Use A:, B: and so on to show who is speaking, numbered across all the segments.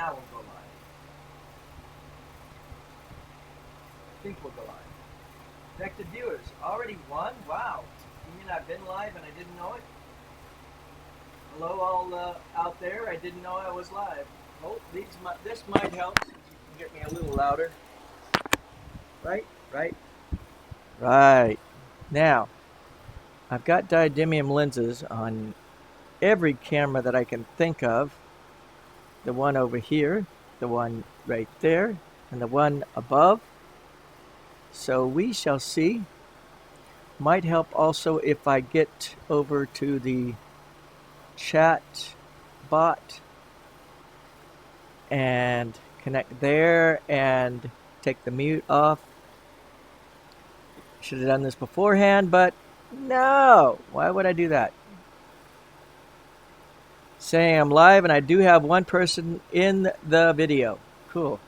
A: Now we'll go live. I think we'll go live. Connected viewers, already one? Wow. You mean I've been live and I didn't know it? Hello all out there, I didn't know I was live. Oh, this might help since you can get me a little louder. Right. Now, I've got diadymium lenses on every camera that I can think of. The one over here, the one right there, and the one above. So we shall see. Might help also if I get over to the chat bot and connect there and take the mute off. Should have done this beforehand, but no. Why would I do that? Saying I'm live and I do have one person in the video. Cool.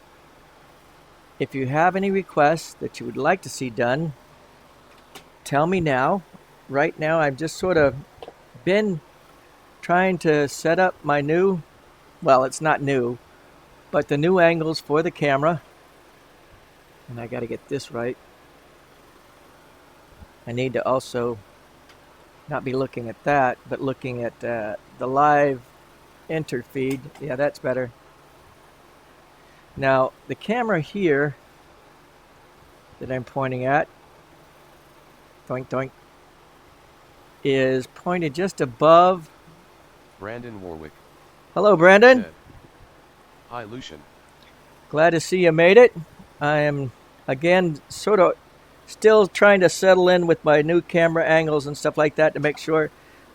A: If you have any requests that you would like to see done, tell me now. Right now I've just sort of been trying to set up my new, well, it's not new, but the new angles for the camera. And I got to get this right. I need to also not be looking at that, but looking at the live interfeed. Yeah, that's better. Now, the camera here that I'm pointing at, doink doink, is pointed just above
B: Brandon Warwick.
A: Hello, Brandon.
B: Said, hi, Lucian.
A: Glad to see you made it. I am, again, sort of still trying to settle in with my new camera angles and stuff like that to make sure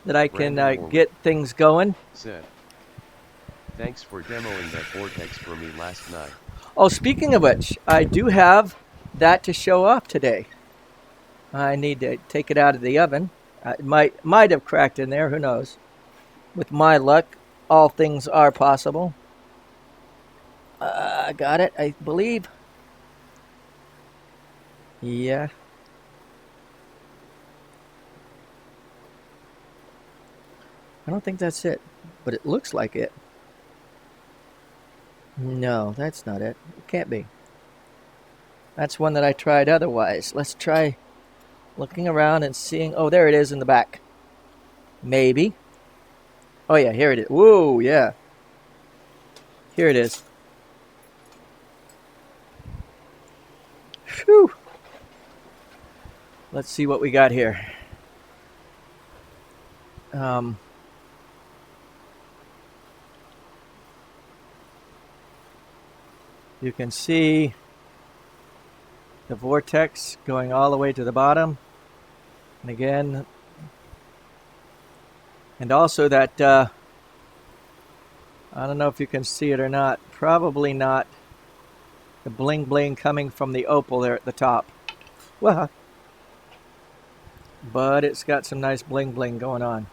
A: that I can get things going.
B: Said, thanks for demoing that vortex for me last night.
A: Oh, speaking of which, I do have that to show off today. I need to take it out of the oven. It might have cracked in there, who knows. With my luck, all things are possible. I got it, I believe. Yeah. I don't think that's it, but it looks like it. No, that's not it. It can't be. That's one that I tried otherwise. Let's try looking around and seeing. Oh, there it is in the back. Maybe. Oh, yeah, here it is. Whoa, yeah. Here it is. Whew. Let's see what we got here. You can see the vortex going all the way to the bottom. And again, and also that, I don't know if you can see it or not, probably not, the bling bling coming from the opal there at the top. Well, but it's got some nice bling bling going on.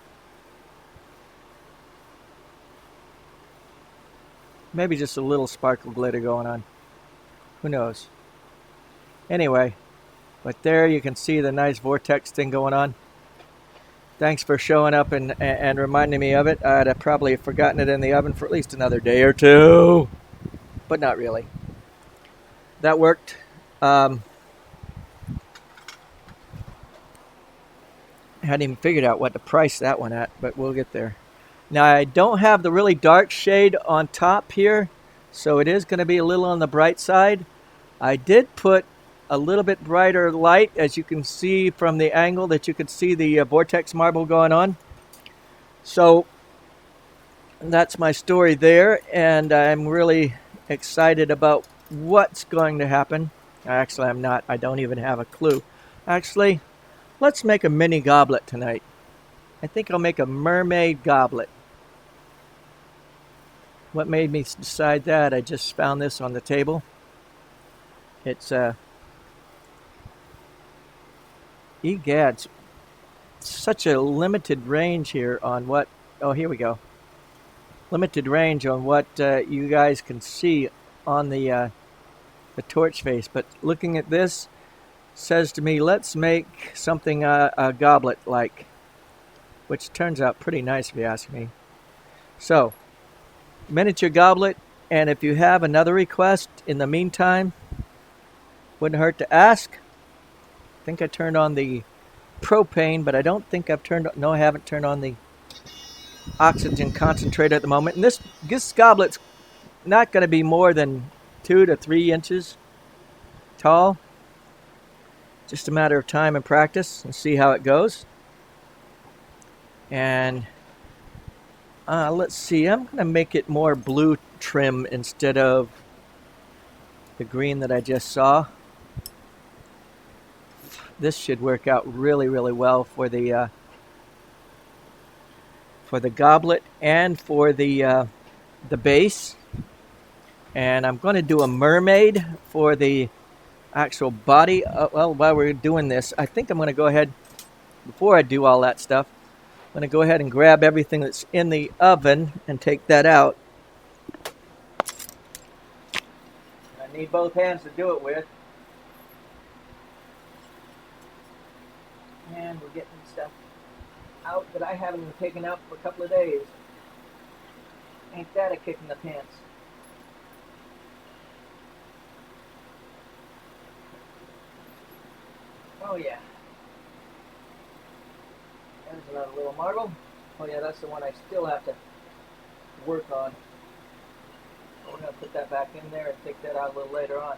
A: Maybe just a little sparkle glitter going on. Who knows? Anyway, but there you can see the nice vortex thing going on. Thanks for showing up and reminding me of it. I'd have probably forgotten it in the oven for at least another day or two. But not really. That worked. I hadn't even figured out what to price that one at, but we'll get there. Now, I don't have the really dark shade on top here, so it is going to be a little on the bright side. I did put a little bit brighter light, as you can see from the angle that you could see the vortex marble going on. So that's my story there, and I'm really excited about what's going to happen. Actually, I'm not. I don't even have a clue. Actually, let's make a mini goblet tonight. I think I'll make a mermaid goblet. What made me decide that? I just found this on the table. It's egad, such a limited range here on what. Oh, here we go. Limited range on what you guys can see on the torch face. But looking at this says to me, let's make something a goblet like, which turns out pretty nice if you ask me. So, miniature goblet, And if you have another request in the meantime, wouldn't hurt to ask. I think I turned on the propane, but I don't think I've turned, no, I haven't turned on the oxygen concentrator at the moment. And this goblet's not going to be more than 2 to 3 inches tall. Just a matter of time and practice and see how it goes. And let's see, I'm going to make it more blue trim instead of the green that I just saw. This should work out really, really well for the goblet and for the base. And I'm going to do a mermaid for the actual body. Well, while we're doing this, I think I'm going to go ahead, before I do all that stuff, I'm going to go ahead and grab everything that's in the oven and take that out. I need both hands to do it with. And we're getting stuff out that I haven't even taken out for a couple of days. Ain't that a kick in the pants? Oh yeah. There's another little marble. Oh yeah, that's the one I still have to work on. We're going to put that back in there and take that out a little later on.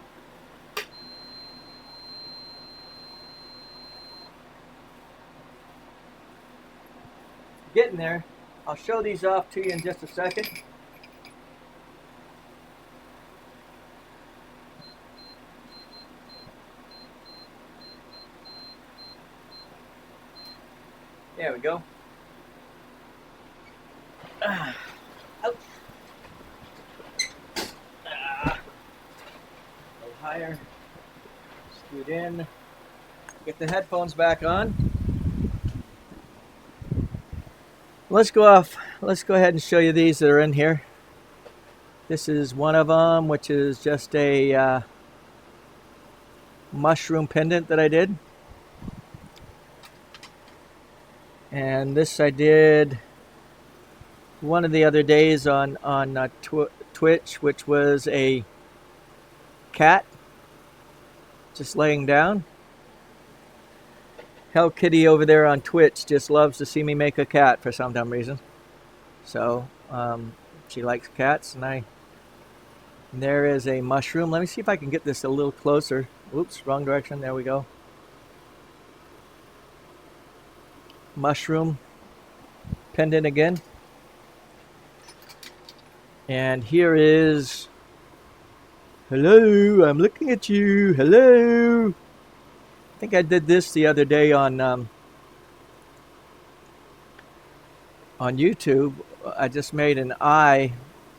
A: Getting there. I'll show these off to you in just a second. There we go. Ouch. A little higher. Scoot in. Get the headphones back on. Let's go ahead and show you these that are in here. This is one of them, which is just a mushroom pendant that I did. And this I did one of the other days on Twitch, which was a cat just laying down. Hell Kitty over there on Twitch just loves to see me make a cat for some dumb reason. So she likes cats, and there is a mushroom. Let me see if I can get this a little closer. Oops, wrong direction. There we go. Mushroom pendant again. And here is, hello, I'm looking at you, hello. I think I did this the other day on YouTube. I just made an eye,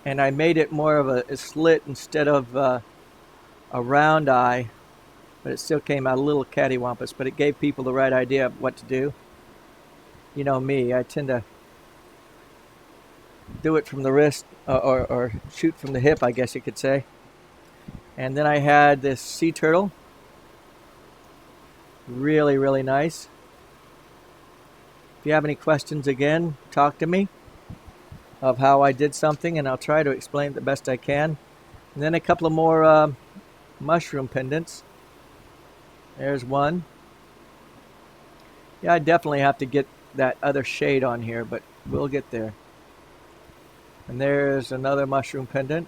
A: and I made it more of a slit instead of a round eye, but it still came out a little cattywampus, but it gave people the right idea of what to do. You know me, I tend to do it from the wrist, or shoot from the hip, I guess you could say. And then I had this sea turtle. Really, really nice. If you have any questions, again, talk to me of how I did something, and I'll try to explain it the best I can. And then a couple of more mushroom pendants. There's one. Yeah, I definitely have to get that other shade on here, but we'll get there. And there's another mushroom pendant.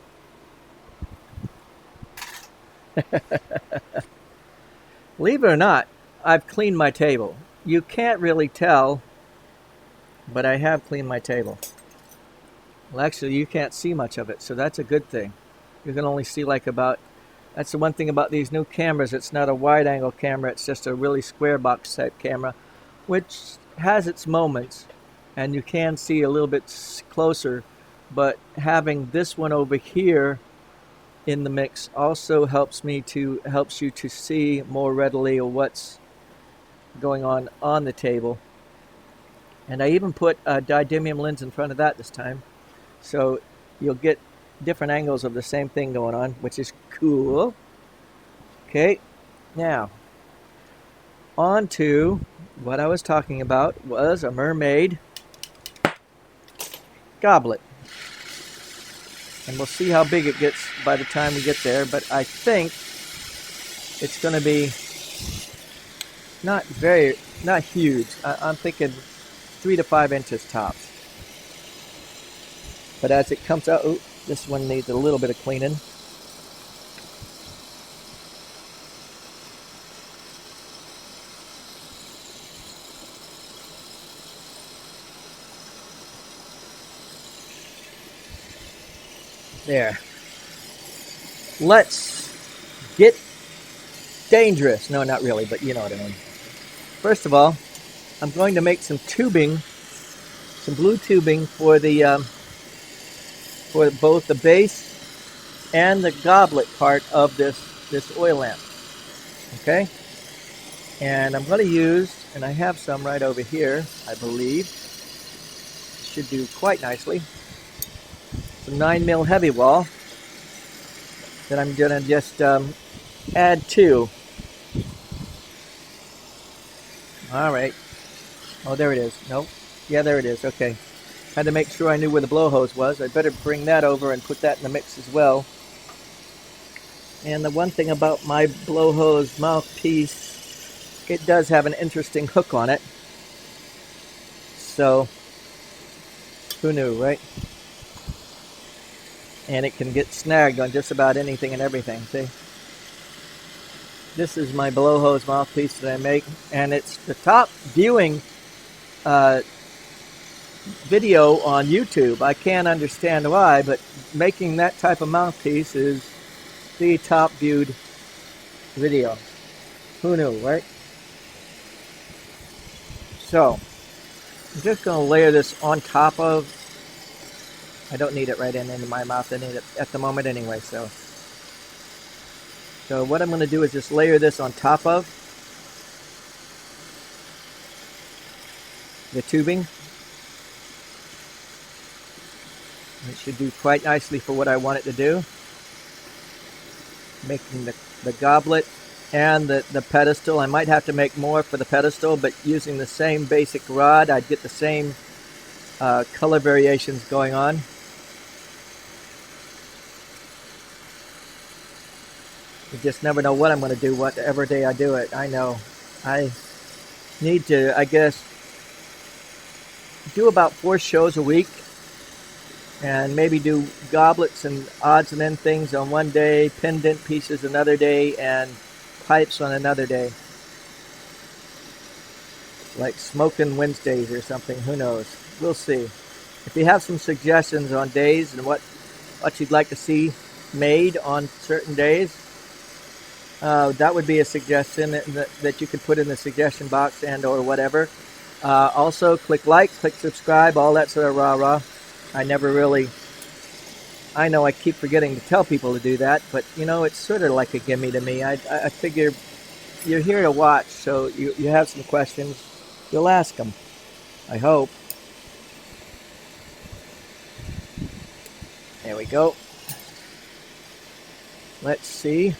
A: Believe it or not, I've cleaned my table. You can't really tell, but I have cleaned my table. Well, actually, you can't see much of it, so that's a good thing. You can only see like about, that's the one thing about these new cameras. It's not a wide angle camera, it's just a really square box type camera, which has its moments, and you can see a little bit closer, but having this one over here in the mix also helps you to see more readily what's going on the table. And I even put a didymium lens in front of that this time, so you'll get different angles of the same thing going on, which is cool. Okay, now on to what I was talking about. Was a mermaid goblet. And we'll see how big it gets by the time we get there, but I think it's going to be not huge. I'm thinking 3 to 5 inches tops. But as it comes out, ooh, this one needs a little bit of cleaning. There. Let's get dangerous. No, not really, but you know what I mean. First of all, I'm going to make some tubing, some blue tubing for the for both the base and the goblet part of this oil lamp. Okay, and I'm going to use, and I have some right over here, I believe. Should do quite nicely. Some 9mm heavy wall that I'm going to just add to. All right. Oh, there it is. Nope. Yeah, there it is. Okay. Had to make sure I knew where the blow hose was. I'd better bring that over and put that in the mix as well. And the one thing about my blow hose mouthpiece, it does have an interesting hook on it. So, who knew, right? And it can get snagged on just about anything and everything, see? This is my blow hose mouthpiece that I make, and it's the top viewing video on YouTube. I can't understand why, but making that type of mouthpiece is the top viewed video. Who knew, right? So, I'm just going to layer this on top of, I don't need it right into my mouth. I need it at the moment anyway, so what I'm going to do is just layer this on top of the tubing. It should do quite nicely for what I want it to do. Making the goblet and the pedestal. I might have to make more for the pedestal, but using the same basic rod, I'd get the same color variations going on. You just never know what I'm going to do, whatever day I do it. I know. I need to, I guess, do about 4 shows a week. And maybe do goblets and odds and end things on one day, pendant pieces another day, and pipes on another day. Like Smoking Wednesdays or something, who knows. We'll see. If you have some suggestions on days and what you'd like to see made on certain days, that would be a suggestion that you could put in the suggestion box and or whatever. Also, click like, click subscribe, all that sort of rah-rah. I know I keep forgetting to tell people to do that, but you know, it's sort of like a gimme to me. I figure you're here to watch, so you have some questions, you'll ask them. I hope. There we go. Let's see.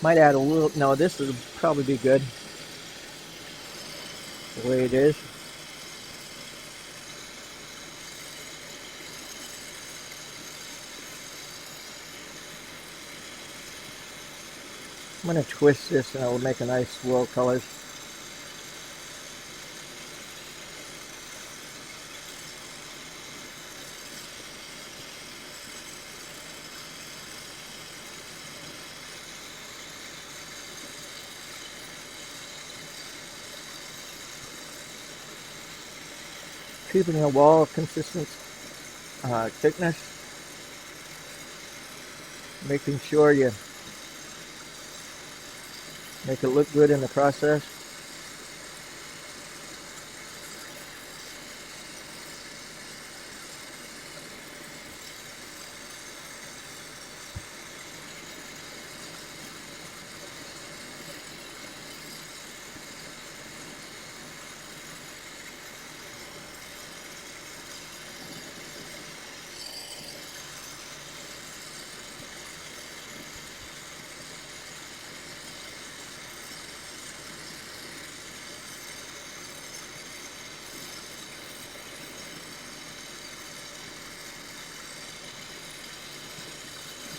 A: Might add a little, no, this would probably be good the way it is. I'm going to twist this and it'll make a nice swirl colors. Keeping a wall of consistent thickness, making sure you make it look good in the process.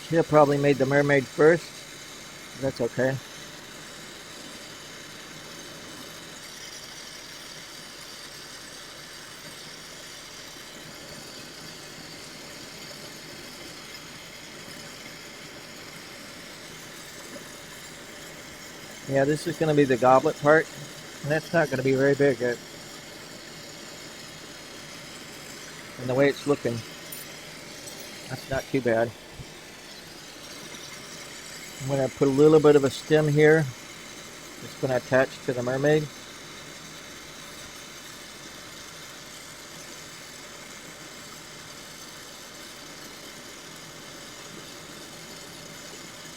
A: Should have probably made the mermaid first. That's okay. Yeah, this is going to be the goblet part. And that's not going to be very big. And the way it's looking, that's not too bad. I'm going to put a little bit of a stem here. It's going to attach to the mermaid.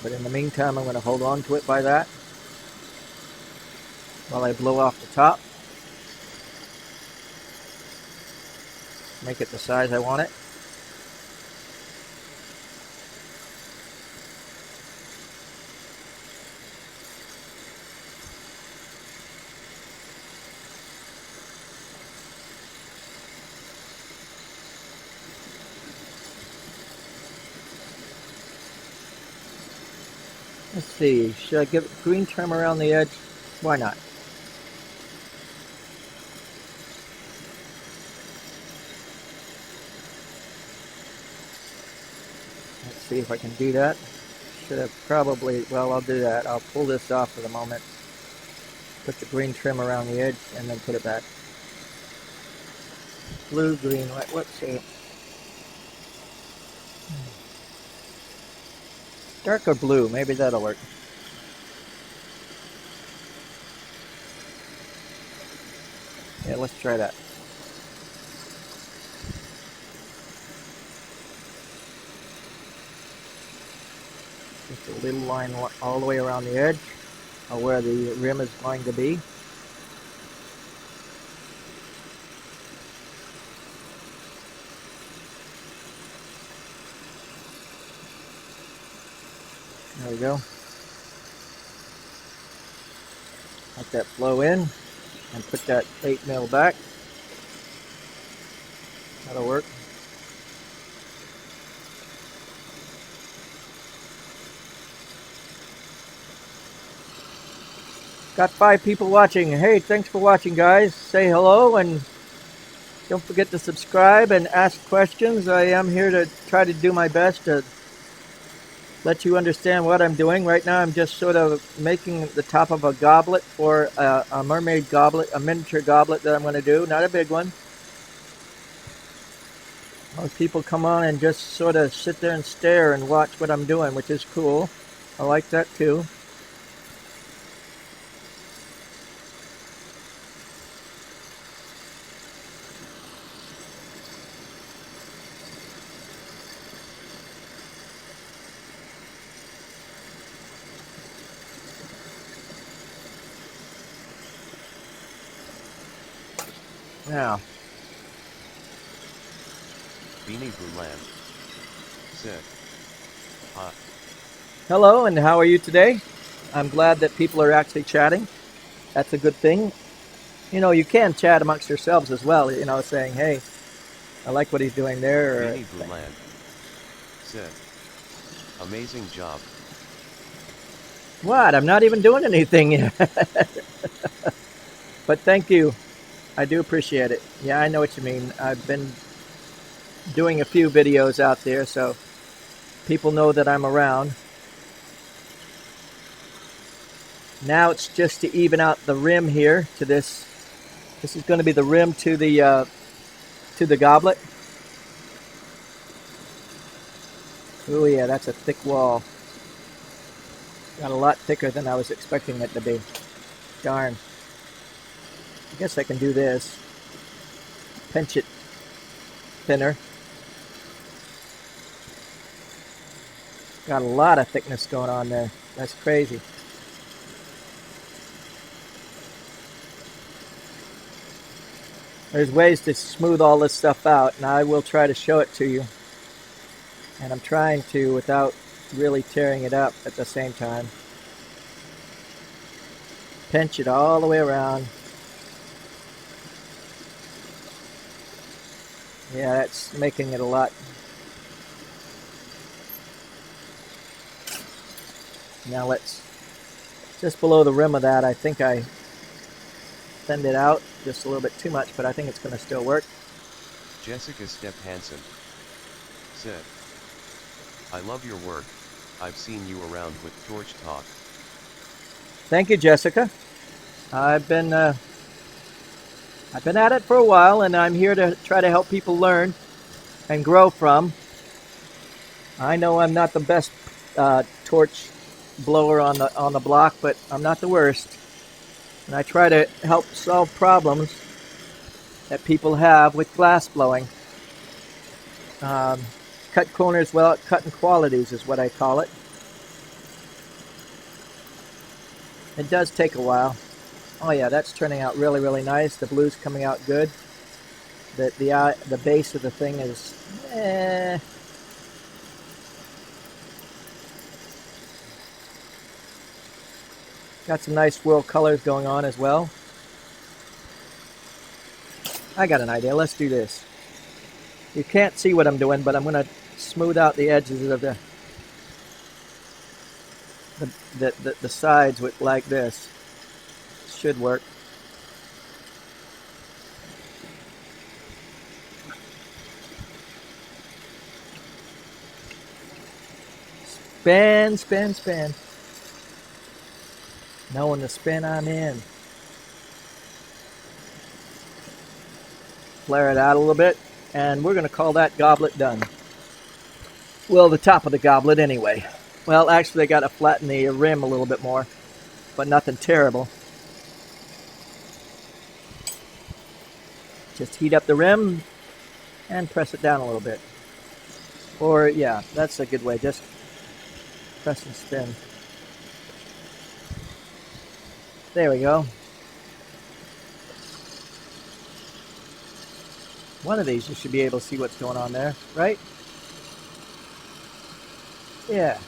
A: But in the meantime, I'm going to hold on to it by that while I blow off the top. Make it the size I want it. Let's see, should I give it green trim around the edge? Why not? Let's see if I can do that. Should have probably, well, I'll do that. I'll pull this off for the moment. Put the green trim around the edge and then put it back. Blue, green, let's see. Darker blue, maybe that'll work. Yeah, let's try that. Just a little line all the way around the edge of where the rim is going to be. There we go. Let that flow in and put that 8mm back. That'll work. Got 5 people watching. Hey, thanks for watching, guys. Say hello and don't forget to subscribe and ask questions. I am here to try to do my best to let you understand what I'm doing. Right now I'm just sort of making the top of a goblet for a mermaid goblet, a miniature goblet that I'm going to do. Not a big one. Most people come on and just sort of sit there and stare and watch what I'm doing, which is cool. I like that too. Now,
B: Beanie Booland. Sit. Hot.
A: hello, and how are you today? I'm glad that people are actually chatting. That's a good thing. You know, you can chat amongst yourselves as well, you know, saying, hey, I like what he's doing there.
B: Beanie Booland. Sit. Amazing job.
A: What? I'm not even doing anything yet. But thank you. I do appreciate it. Yeah, I know what you mean. I've been doing a few videos out there, so people know that I'm around. Now it's just to even out the rim here to this. This is going to be the rim to the goblet. Oh yeah, that's a thick wall. Got a lot thicker than I was expecting it to be. Darn. I guess I can do this. Pinch it thinner. Got a lot of thickness going on there. That's crazy. There's ways to smooth all this stuff out, and I will try to show it to you. And I'm trying to without really tearing it up at the same time. Pinch it all the way around. Yeah, that's making it a lot. Now let's, just below the rim of that, I think I thinned it out just a little bit too much, but I think it's going to still work.
B: Jessica Step Hansen said, I love your work. I've seen you around with Torch Talk.
A: Thank you, Jessica. I've been at it for a while, and I'm here to try to help people learn and grow from. I know I'm not the best torch blower on the block, but I'm not the worst. And I try to help solve problems that people have with glass blowing. Cut corners without cutting qualities is what I call it. It does take a while. Oh yeah, that's turning out really, really nice. The blue's coming out good. The base of the thing is got some nice swirl colors going on as well. I got an idea. Let's do this. You can't see what I'm doing, but I'm going to smooth out the edges of the sides with like this. Should work. Spin, spin, spin. Knowing the spin I'm in. Flare it out a little bit, and we're going to call that goblet done. Well, the top of the goblet anyway. Well, actually, I got to flatten the rim a little bit more, but nothing terrible. Just heat up the rim and press it down a little bit. Or, yeah, that's a good way. Just press and spin. There we go. One of these you should be able to see what's going on there, right? Yeah.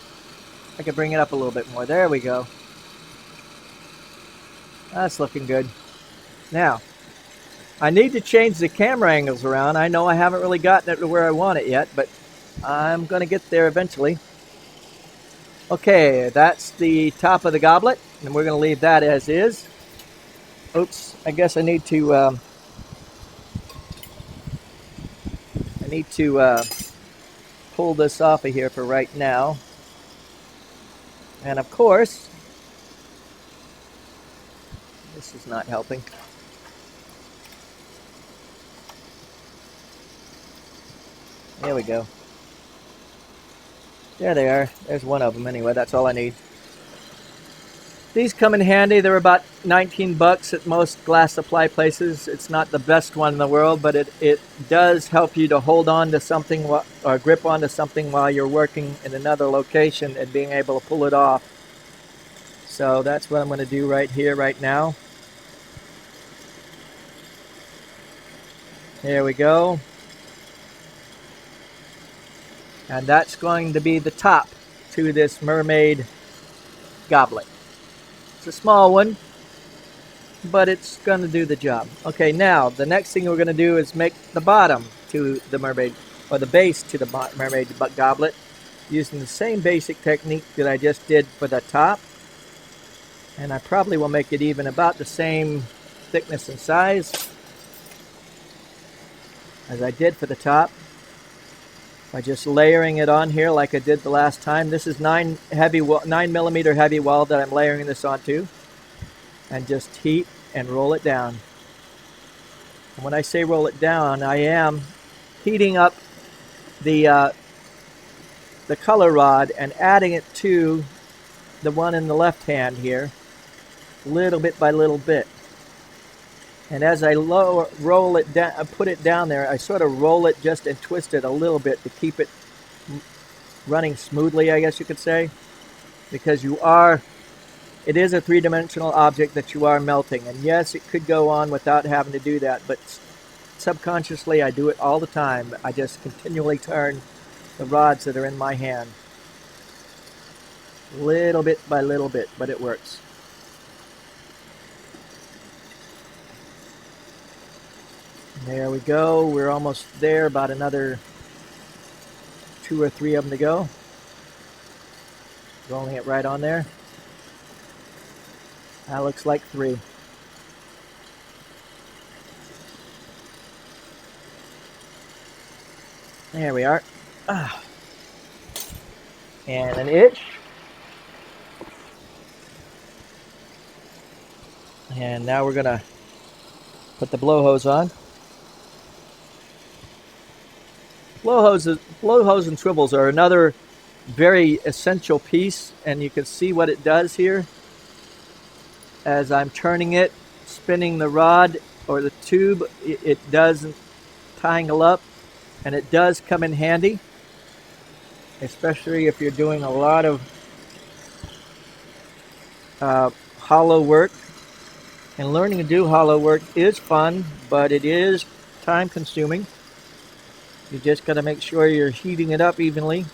A: I could bring it up a little bit more. There we go. That's looking good. Now, I need to change the camera angles around. I know I haven't really gotten it to where I want it yet, but I'm going to get there eventually. Okay, that's the top of the goblet, and we're going to leave that as is. Oops, I guess I need to pull this off of here for right now. And of course, this is not helping. There we go. There they are. There's one of them anyway. That's all I need. These come in handy. They're about 19 bucks at most glass supply places. It's not the best one in the world, but it does help you to hold on to something or grip onto something while you're working in another location and being able to pull it off. So that's what I'm going to do right here, right now. There we go. And that's going to be the top to this mermaid goblet. It's a small one, but it's going to do the job. Okay, now the next thing we're going to do is make the bottom to the mermaid, or the base to the mermaid goblet, using the same basic technique that I just did for the top. And I probably will make it even about the same thickness and size as I did for the top, by just layering it on here like I did the last time. This is 9 millimeter heavy wall that I'm layering this onto, and just heat and roll it down. And when I say roll it down, I am heating up the color rod and adding it to the one in the left hand here, little bit by little bit. And as I roll it down, put it down there, I sort of roll it just and twist it a little bit to keep it running smoothly, I guess you could say. Because it is a three-dimensional object that you are melting. And yes, it could go on without having to do that, but subconsciously I do it all the time. I just continually turn the rods that are in my hand. Little bit by little bit, but it works. There we go. We're almost there. About another 2 or 3 of them to go. Rolling it right on there. That looks like 3. There we are. And an itch. And now we're gonna put the blow hose on. Blow hose and swivels are another very essential piece, and you can see what it does here. As I'm turning it, spinning the rod or the tube, it does tangle up, and it does come in handy, especially if you're doing a lot of hollow work. And learning to do hollow work is fun, but it is time consuming. You just got to make sure you're heating it up evenly,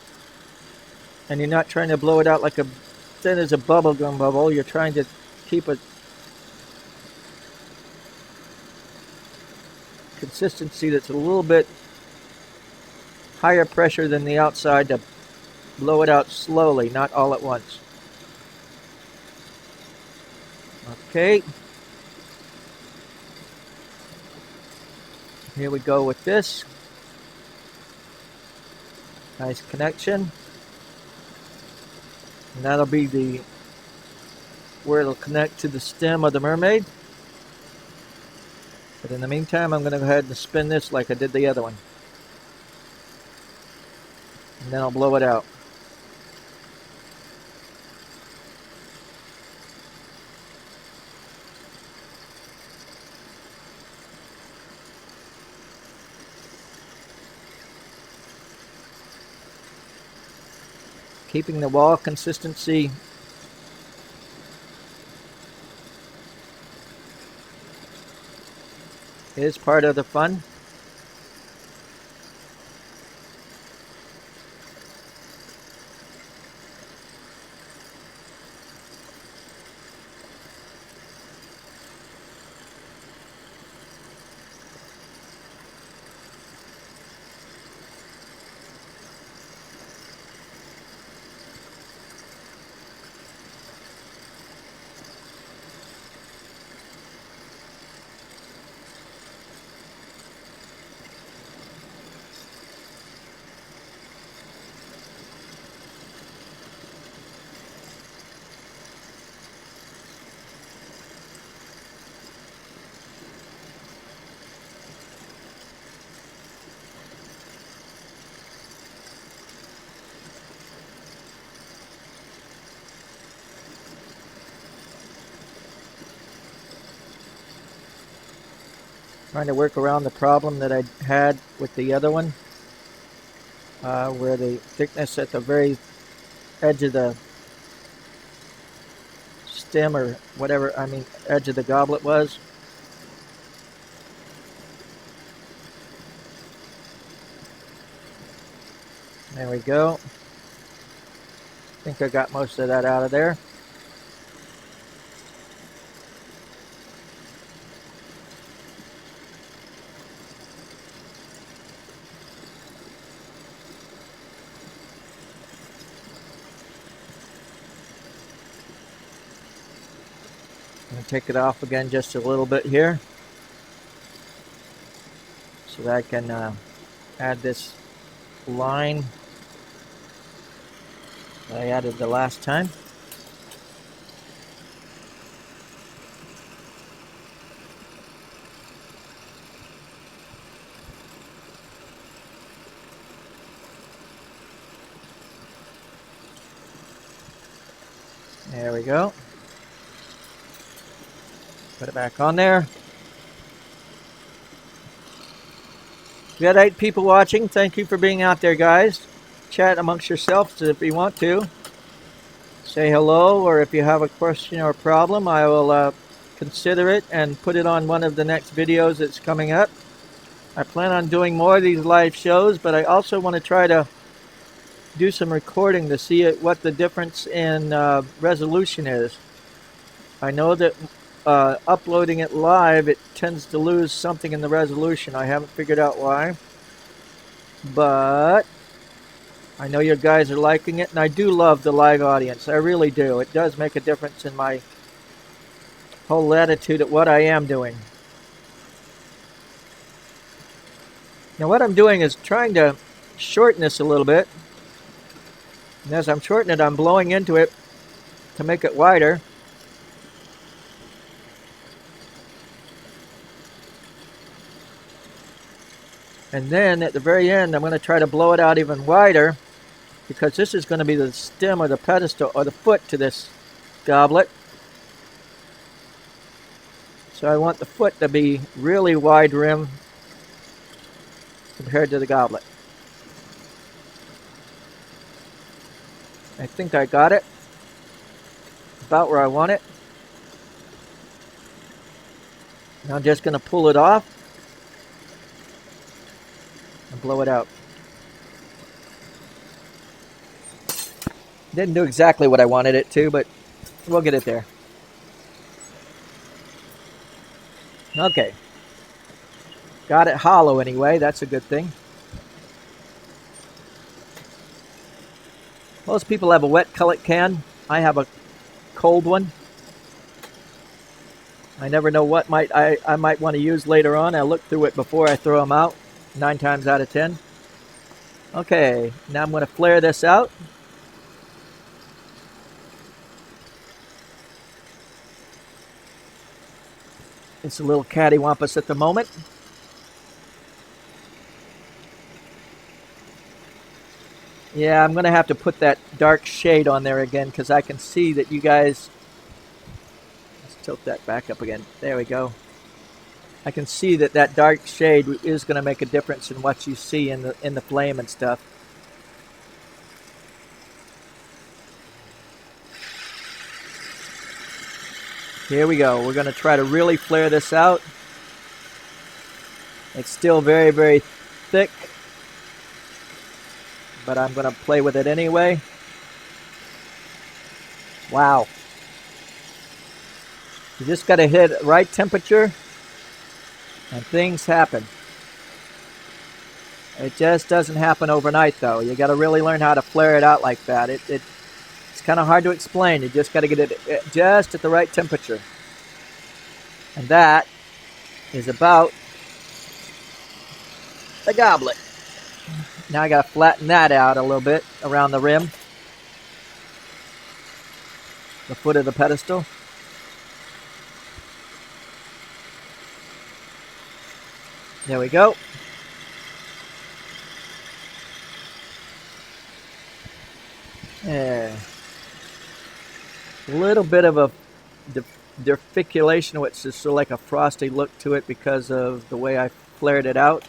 A: and you're not trying to blow it out like a thin as a bubble gum bubble. You're trying to keep a consistency that's a little bit higher pressure than the outside to blow it out slowly, not all at once. Okay. Here we go with this. Nice connection. And that'll be the where it'll connect to the stem of the mermaid. But in the meantime, I'm going to go ahead and spin this like I did the other one. And then I'll blow it out. Keeping the wall consistency is part of the fun. Trying to work around the problem that I had with the other one, where the thickness at the very edge of the stem or whatever, edge of the goblet was. There we go. I think I got most of that out of there. I'm going to take it off again just a little bit here so that I can add this line that I added the last time. There we go. Put it back on there. We got 8 people watching. Thank you for being out there, guys. Chat amongst yourselves if you want to. Say hello, or if you have a question or problem, I will consider it and put it on one of the next videos that's coming up. I plan on doing more of these live shows, but I also want to try to do some recording to see what the difference in resolution is. I know that uploading it live, it tends to lose something in the resolution. I haven't figured out why, but I know you guys are liking it, and I do love the live audience. I really do. It does make a difference in my whole attitude at what I am doing. Now what I'm doing is trying to shorten this a little bit. And as I'm shortening it, I'm blowing into it to make it wider. And then at the very end, I'm going to try to blow it out even wider, because this is going to be the stem or the pedestal or the foot to this goblet. So I want the foot to be really wide rim compared to the goblet. I think I got it about where I want it. Now I'm just going to pull it off and blow it out. Didn't do exactly what I wanted it to, but we'll get it there. Okay. Got it hollow anyway, that's a good thing. Most people have a wet cullet can. I have a cold one. I never know what I might want to use later on. I look through it before I throw them out, 9 times out of 10. Okay, now I'm going to flare this out. It's a little cattywampus at the moment. Yeah, I'm going to have to put that dark shade on there again, because I can see that you guys... Let's tilt that back up again. There we go. I can see that that dark shade is going to make a difference in what you see in the flame and stuff. Here we go. We're going to try to really flare this out. It's still very, very thick, but I'm going to play with it anyway. Wow. You just got to hit the right temperature and things happen. It just doesn't happen overnight, though. You got to really learn how to flare it out like that. It's kind of hard to explain. You just got to get it just at the right temperature. And that is about the goblet. Now I got to flatten that out a little bit around the rim, the foot of the pedestal. There we go. Yeah. A little bit of a derficulation, which is sort of like a frosty look to it because of the way I flared it out.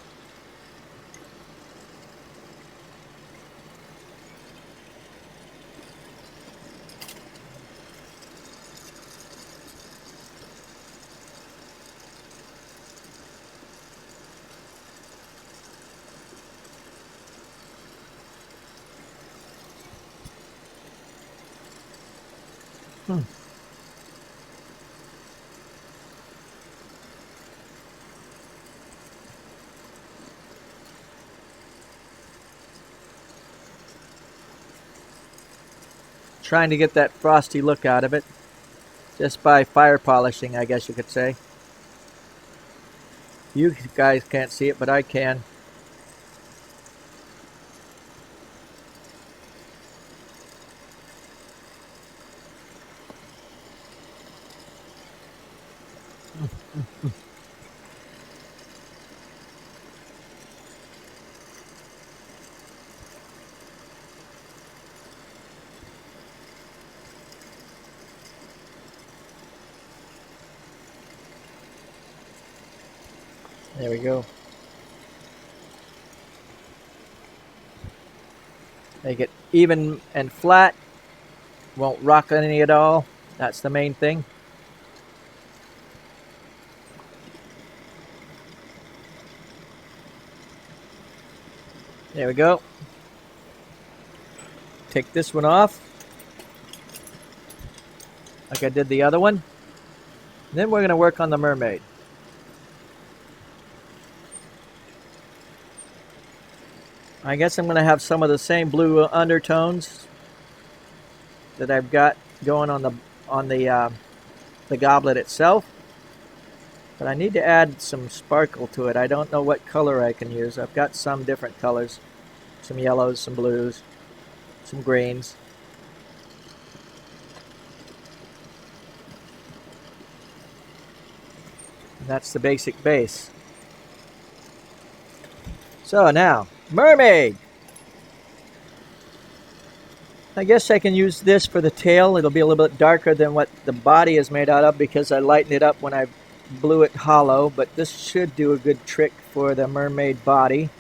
A: Trying to get that frosty look out of it just by fire polishing, I guess you could say. You guys can't see it, but I can. There we go. Make it even and flat. Won't rock any at all. That's the main thing. There we go. Take this one off, like I did the other one. Then we're going to work on the mermaid. I guess I'm going to have some of the same blue undertones that I've got going on the goblet itself. But I need to add some sparkle to it. I don't know what color I can use. I've got some different colors. Some yellows, some blues, some greens. And that's the basic base. So now, mermaid! I guess I can use this for the tail. It'll be a little bit darker than what the body is made out of because I lightened it up when I blew it hollow, but this should do a good trick for the mermaid body.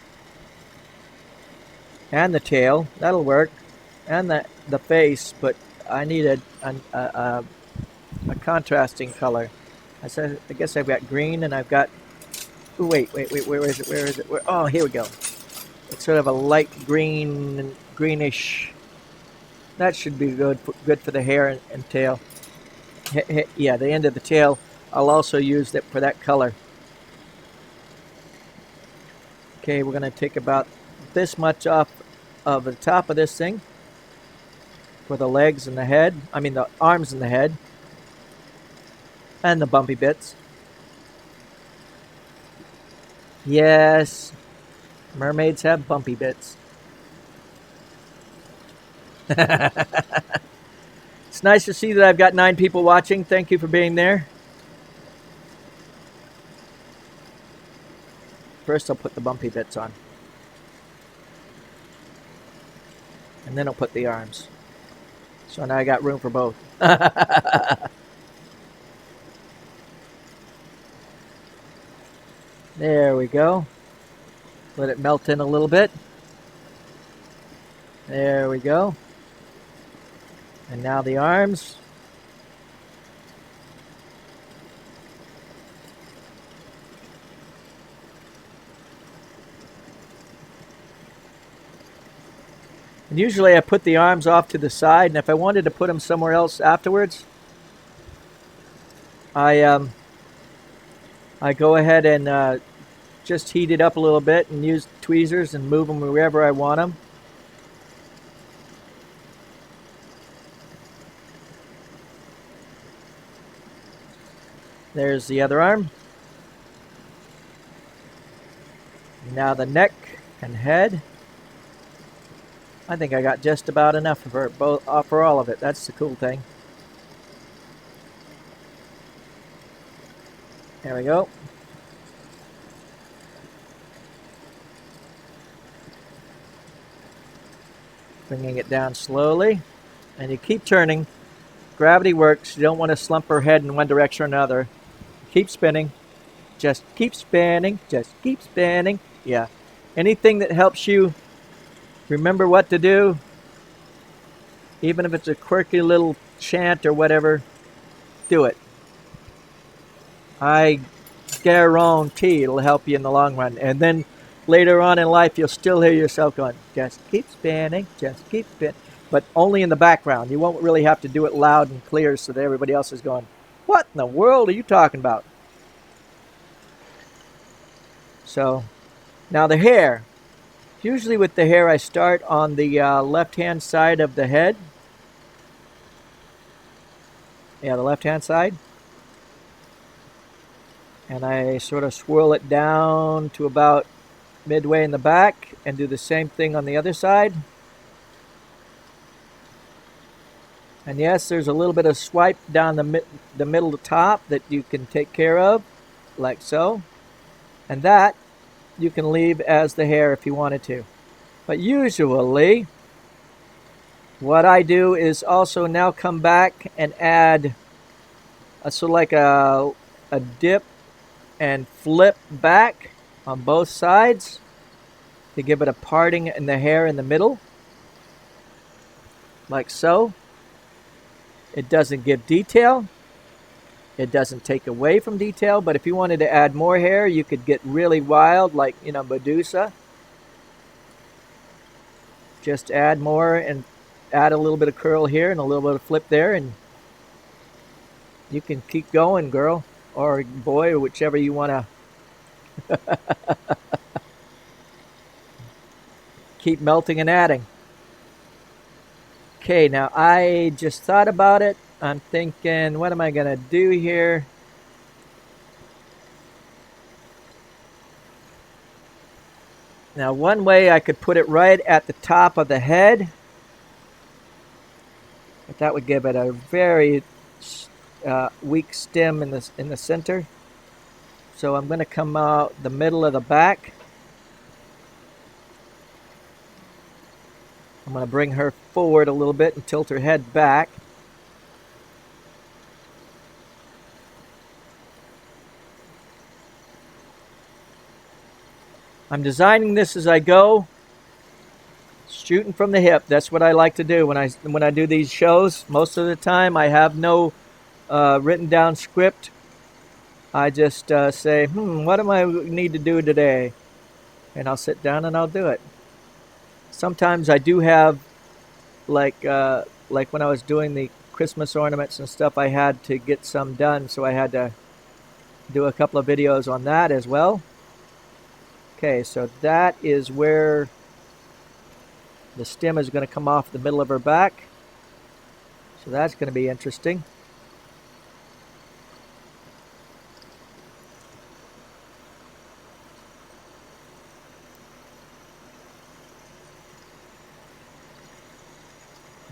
A: And the tail, that'll work. And the face, but I need a contrasting color. I guess I've got green and I've got, ooh, wait, where is it? Oh, here we go. It's sort of a light green, greenish. That should be good for the hair and tail. Yeah, the end of the tail, I'll also use that for that color. Okay, we're going to take about this much off of the top of this thing for the legs and the head. I mean the arms and the head. And the bumpy bits. Yes, mermaids have bumpy bits. It's nice to see that I've got 9 people watching. Thank you for being there. First I'll put the bumpy bits on. And then I'll put the arms. So now I got room for both. There we go. Let it melt in a little bit. There we go. And now the arms. And usually I put the arms off to the side, and if I wanted to put them somewhere else afterwards, I go ahead and just heat it up a little bit and use tweezers and move them wherever I want them. There's the other arm. Now the neck and head. I think I got just about enough for for all of it. That's the cool thing. There we go. Bringing it down slowly. And you keep turning. Gravity works. You don't want to slump her head in one direction or another. Keep spinning. Just keep spinning. Just keep spinning. Yeah. Anything that helps you remember what to do, even if it's a quirky little chant or whatever, do it. I guarantee it'll help you in the long run. And then later on in life, you'll still hear yourself going, just keep spinning, just keep spinning. But only in the background. You won't really have to do it loud and clear so that everybody else is going, what in the world are you talking about? So, now the hair. Usually with the hair, I start on the left-hand side of the head. Yeah, the left-hand side. And I sort of swirl it down to about midway in the back and do the same thing on the other side. And yes, there's a little bit of swipe down the middle to top that you can take care of, like so. And that you can leave as the hair if you wanted to. But usually, what I do is also now come back and add a sort of like a dip and flip back on both sides to give it a parting in the hair in the middle, like so. It doesn't give detail. It doesn't take away from detail, but if you wanted to add more hair, you could get really wild, like, Medusa. Just add more and add a little bit of curl here and a little bit of flip there, and you can keep going, girl, or boy, or whichever you want to keep melting and adding. Okay, now I just thought about it. I'm thinking, what am I going to do here? Now, one way I could put it right at the top of the head, but that would give it a very weak stem in the center. So I'm going to come out the middle of the back. I'm going to bring her forward a little bit and tilt her head back. I'm designing this as I go, shooting from the hip. That's what I like to do when I do these shows. Most of the time I have no written down script. I just say, what do I need to do today? And I'll sit down and I'll do it. Sometimes I do have, like when I was doing the Christmas ornaments and stuff, I had to get some done, so I had to do a couple of videos on that as well. Okay, so that is where the stem is going to come off the middle of her back. So that's going to be interesting.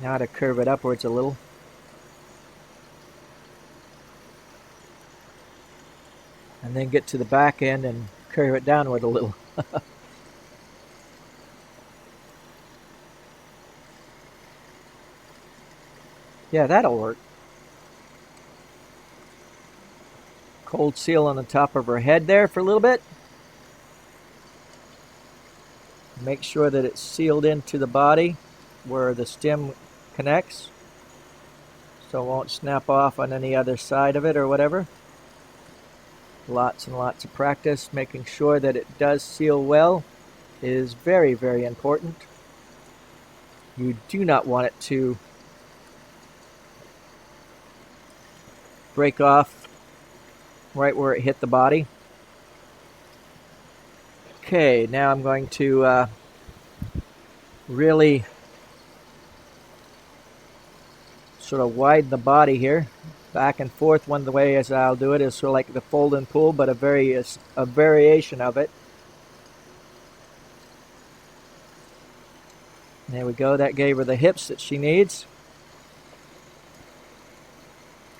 A: Now to curve it upwards a little. And then get to the back end and curve it downward a little. Yeah, that'll work. Cold seal on the top of her head there for a little bit. Make sure that it's sealed into the body where the stem connects, so it won't snap off on any other side of it or whatever. Lots and lots of practice making sure that it does seal well is very, very important. You do not want it to break off right where it hit the body. Okay, now I'm going to really sort of widen the body here, back and forth. One of the ways I'll do it is sort of like the fold and pull, but a variation of it. There we go. That gave her the hips that she needs.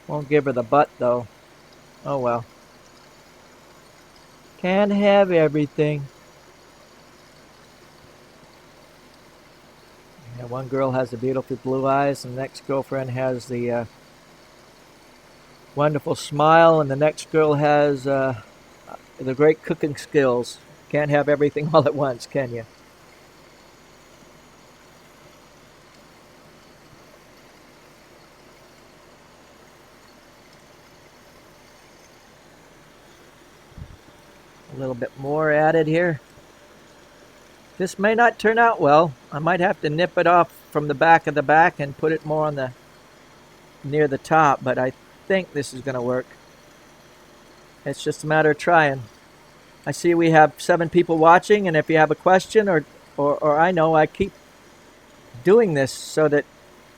A: Won't give her the butt though. Oh well. Can't have everything. Yeah, one girl has the beautiful blue eyes, and the next girlfriend has the wonderful smile, and the next girl has the great cooking skills. Can't have everything all at once, can you? A little bit more added here. This may not turn out well. I might have to nip it off from the back of the back and put it more on the near the top, but I think this is going to work. It's just a matter of trying. I see we have 7 people watching, and if you have a question or I know, I keep doing this so that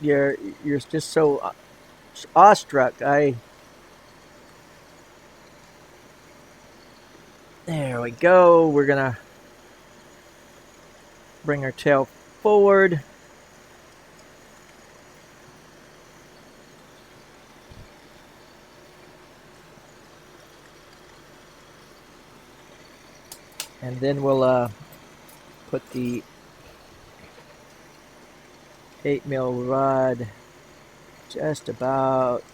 A: you're just so awestruck. There we go. We're gonna bring our tail forward. And then we'll put the 8mm rod just about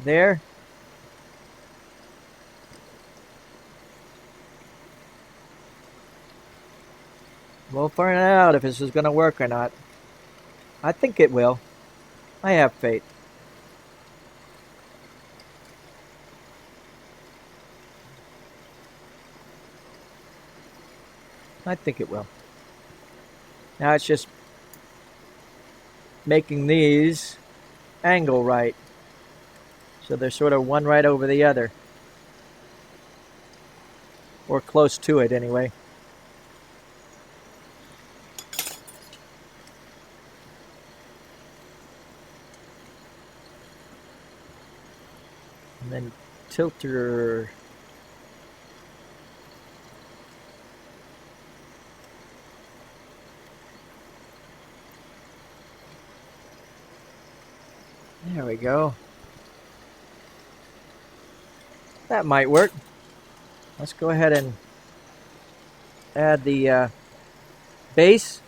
A: there. We'll find out if this is going to work or not. I think it will. I have faith. I think it will. Now it's just making these angle right, so they're sort of one right over the other, or close to it anyway. then tilt her. There we go. That might work. Let's go ahead and add the base.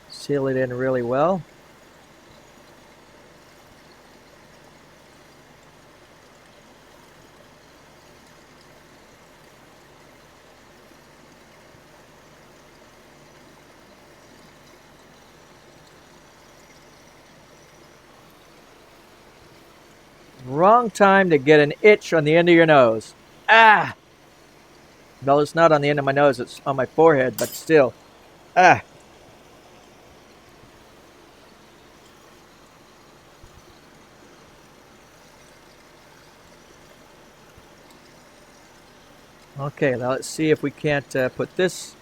A: Seal it in really well. Wrong time to get an itch on the end of your nose. Ah! Well, it's not on the end of my nose, it's on my forehead, but still. Ah! Okay, now let's see if we can't put this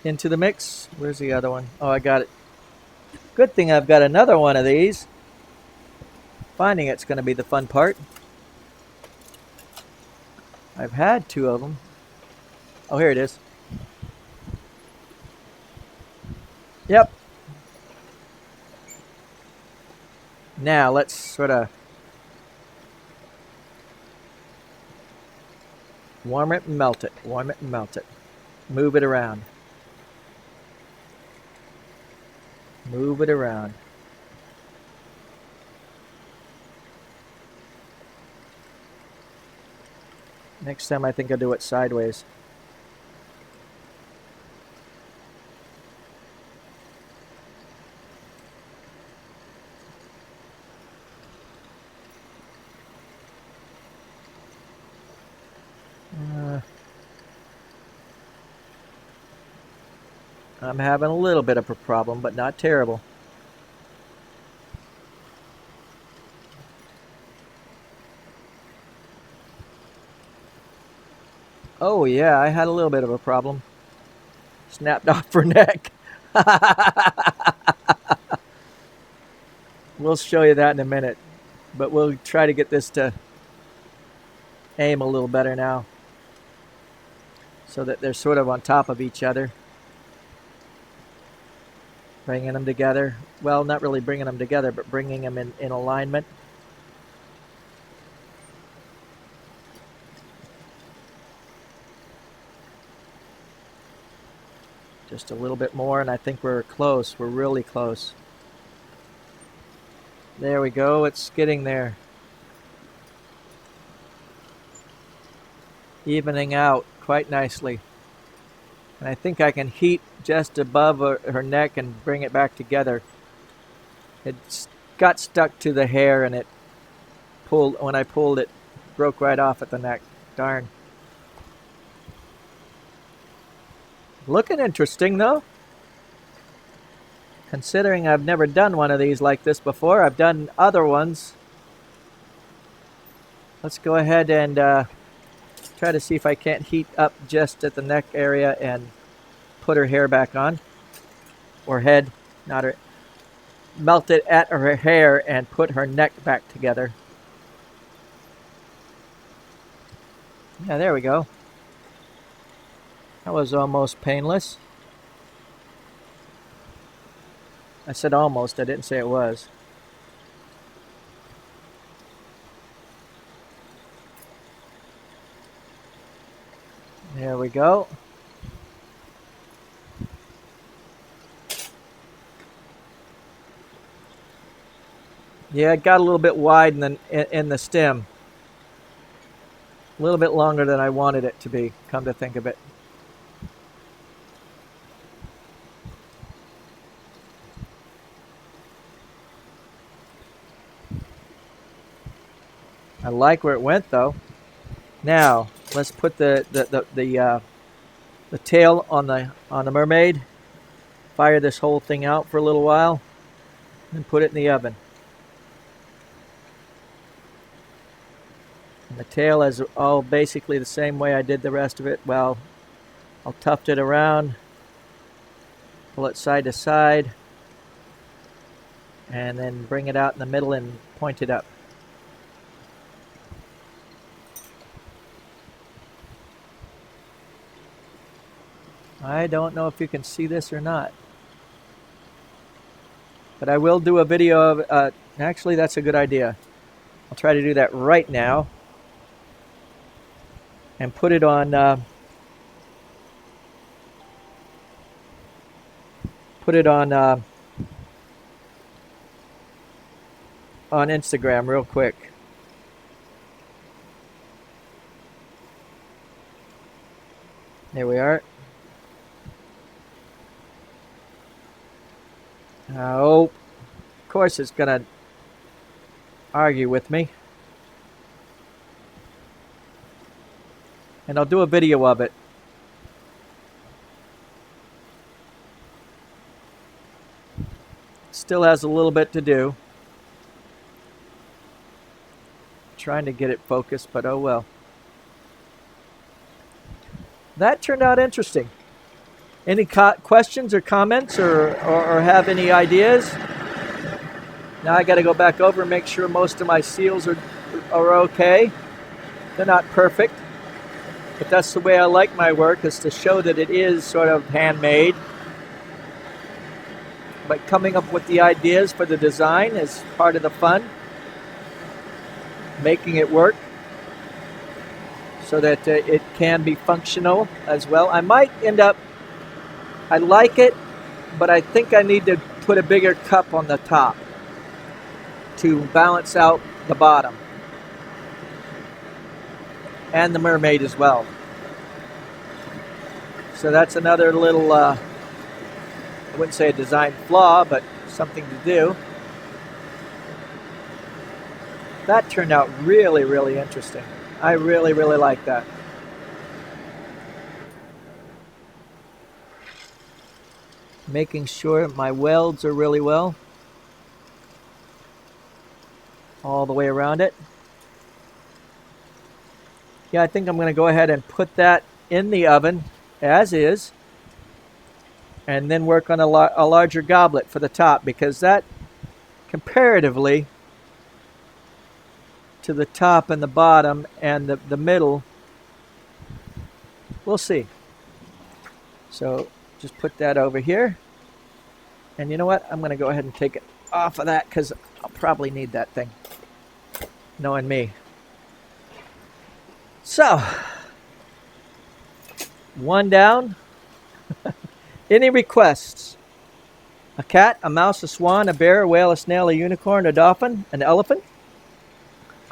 A: into the mix. Where's the other one? Oh, I got it. Good thing I've got another one of these. Finding it's going to be the fun part. I've had two of them. Oh, here it is. Yep. Now let's sort of warm it and melt it. Warm it and melt it. Move it around. Move it around. Next time I think I'll do it sideways. I'm having a little bit of a problem, but not terrible. Oh yeah, I had a little bit of a problem. Snapped off her neck. We'll show you that in a minute, but we'll try to get this to aim a little better now so that they're sort of on top of each other. Bringing them together. Well, not really bringing them together, but bringing them in alignment. Just a little bit more, and I think we're close. We're really close. There we go. It's getting there. Evening out quite nicely. And I think I can heat just above her neck and bring it back together. It got stuck to the hair, and it pulled. When I pulled it, broke right off at the neck. Darn. Looking interesting though. Considering I've never done one of these like this before. I've done other ones. Let's go ahead and try to see if I can't heat up just at the neck area and put her hair back on. Or head, not her. Melt it at her hair and put her neck back together. Yeah, there we go. That was almost painless. I said almost, I didn't say it was. There we go. Yeah, it got a little bit wide in the stem. A little bit longer than I wanted it to be, come to think of it. I like where it went though. Now let's put the tail on the mermaid. Fire this whole thing out for a little while, and put it in the oven. And the tail is all basically the same way I did the rest of it. Well, I'll tuft it around. Pull it side to side. And then bring it out in the middle and point it up. I don't know if you can see this or not. But I will do a video of, actually that's a good idea. I'll try to do that right now. And put it on, on Instagram real quick. There we are. Oh, of course it's gonna argue with me. And I'll do a video of it. Still has a little bit to do. Trying to get it focused, but oh well. That turned out interesting. Any questions or comments or have any ideas? Now I got to go back over and make sure most of my seals are okay. They're not perfect, but that's the way I like my work, is to show that it is sort of handmade. But coming up with the ideas for the design is part of the fun. Making it work so that it can be functional as well. I might end up, I like it, but I think I need to put a bigger cup on the top to balance out the bottom. And the mermaid as well. So that's another little, I wouldn't say a design flaw, but something to do. That turned out really, really interesting. I really, really like that. Making sure my welds are really well. All the way around it. Yeah, I think I'm going to go ahead and put that in the oven as is. And then work on a larger goblet for the top, because that comparatively to the top and the bottom and the middle, we'll see. So just put that over here. And you know what? I'm going to go ahead and take it off of that because I'll probably need that thing, knowing me. So, one down. Any requests? A cat, a mouse, a swan, a bear, a whale, a snail, a unicorn, a dolphin, an elephant?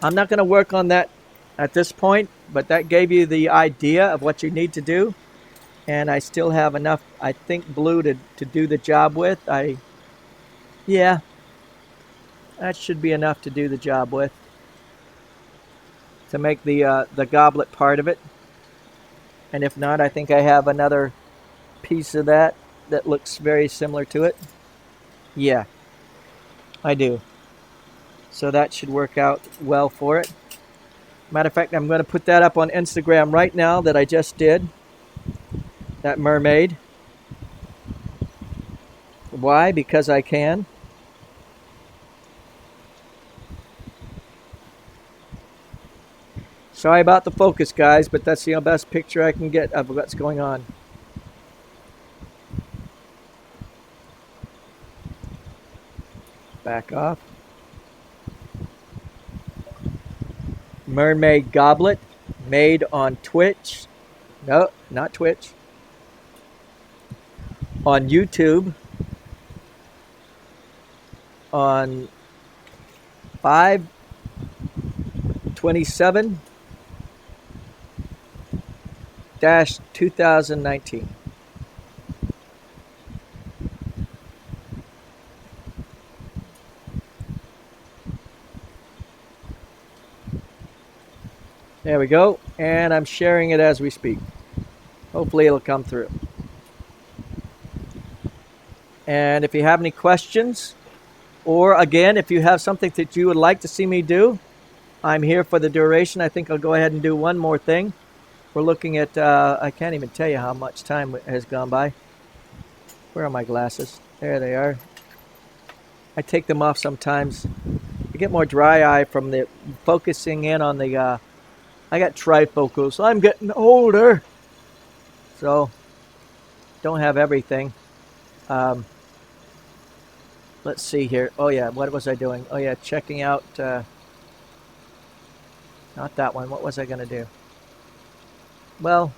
A: I'm not going to work on that at this point, but that gave you the idea of what you need to do. And I still have enough, I think, blue to do the job with. Yeah, that should be enough to do the job with. To make the goblet part of it. And if not, I think I have another piece of that looks very similar to it. Yeah, I do. So that should work out well for it. Matter of fact, I'm going to put that up on Instagram right now that I just did. That mermaid. Why? Because I can. Sorry about the focus, guys, but that's the best picture I can get of what's going on. Back off. Mermaid goblet made on Twitch. No, not Twitch. On YouTube. On 5/27/2019. There we go, and I'm sharing it as we speak. Hopefully it'll come through. And if you have any questions, or again, if you have something that you would like to see me do, I'm here for the duration. I think I'll go ahead and do one more thing. We're looking at, I can't even tell you how much time has gone by. Where are my glasses? There they are. I take them off sometimes. I get more dry eye from the focusing in on the, I got trifocals. I'm getting older. So, don't have everything. Um, let's see here. Oh yeah, what was I doing? Oh yeah, checking out, not that one. What was I going to do? Well,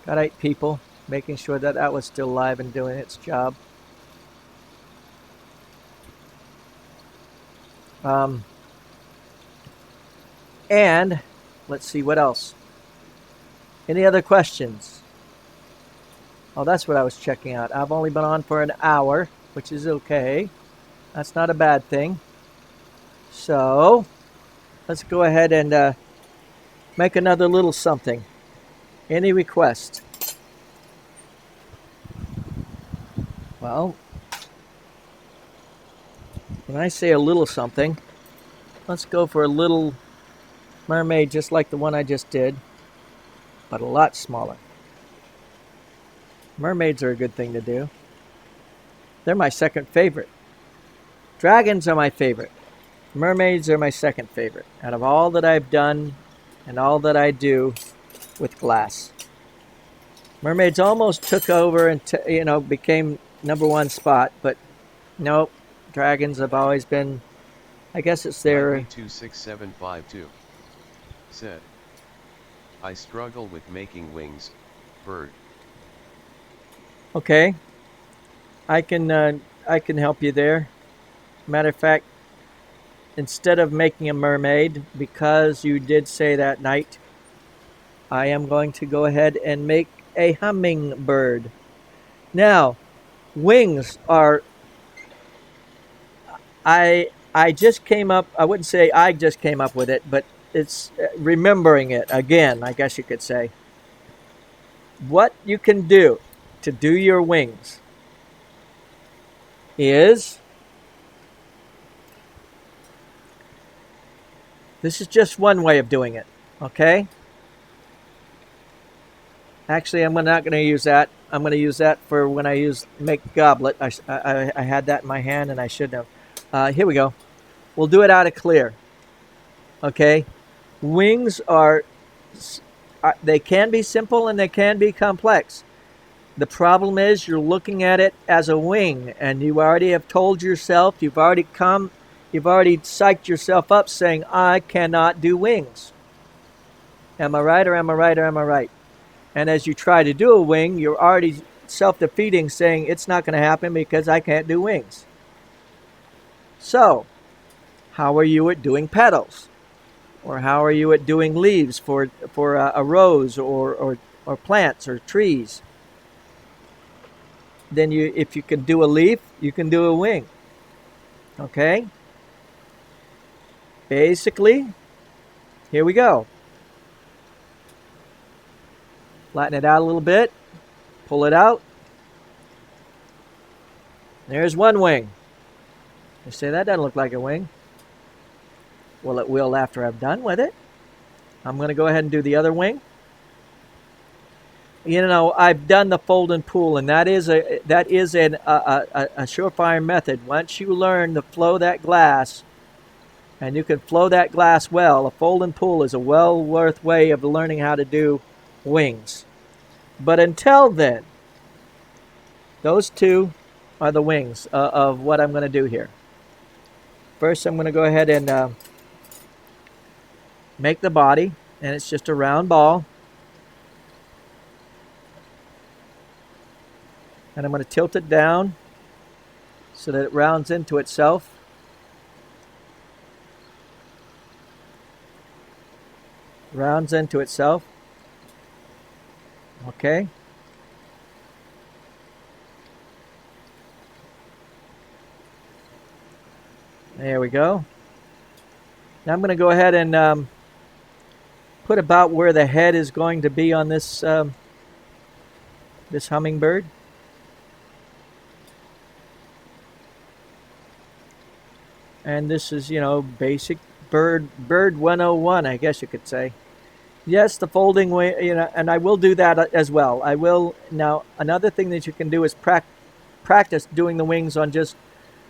A: got 8 people. Making sure that that was still live and doing its job. And let's see what else. Any other questions? Oh, that's what I was checking out. I've only been on for an hour, which is okay. That's not a bad thing. So, let's go ahead and make another little something. Any request? Well, when I say a little something, let's go for a little mermaid just like the one I just did, but a lot smaller. Mermaids are a good thing to do. They're my second favorite. Dragons are my favorite. Mermaids are my second favorite out of all that I've done and all that I do with glass. Mermaids almost took over and became #1 spot, but nope. Dragons have always been, I guess it's their...
B: 26752 said, I struggle with making wings, bird.
A: Okay, I can help you there. Matter of fact, instead of making a mermaid, because you did say that night, I am going to go ahead and make a hummingbird. Now, wings are... I just came up, I wouldn't say I just came up with it, but it's remembering it again, I guess you could say. What you can do to do your wings is... This is just one way of doing it, okay? Actually, I'm not going to use that. I'm going to use that for when I make goblet. I had that in my hand and I shouldn't have. Here we go. We'll do it out of clear, okay? Wings are, they can be simple and they can be complex. The problem is you're looking at it as a wing, and you already have told yourself, you've already psyched yourself up saying, I cannot do wings. Am I right or am I right or am I right? And as you try to do a wing, you're already self-defeating, saying it's not going to happen because I can't do wings. So, how are you at doing petals? Or how are you at doing leaves for a rose or plants or trees? Then if you can do a leaf, you can do a wing. Okay? Basically, here we go. Flatten it out a little bit. Pull it out. There's one wing. You say, that doesn't look like a wing. Well, it will after I'm done with it. I'm going to go ahead and do the other wing. You know, I've done the fold and pull, and that is a surefire method. Once you learn to flow that glass, and you can flow that glass well, a fold and pull is a well worth way of learning how to do wings. But until then, those two are the wings of what I'm going to do here. First, I'm going to go ahead and make the body, and it's just a round ball. And I'm going to tilt it down so that it rounds into itself. Rounds into itself. Okay. There we go. Now I'm going to go ahead and put about where the head is going to be on this this hummingbird. And this is, you know, basic bird 101, I guess you could say. Yes, the folding wing, and I will do that as well. I will. Now, another thing that you can do is practice doing the wings on just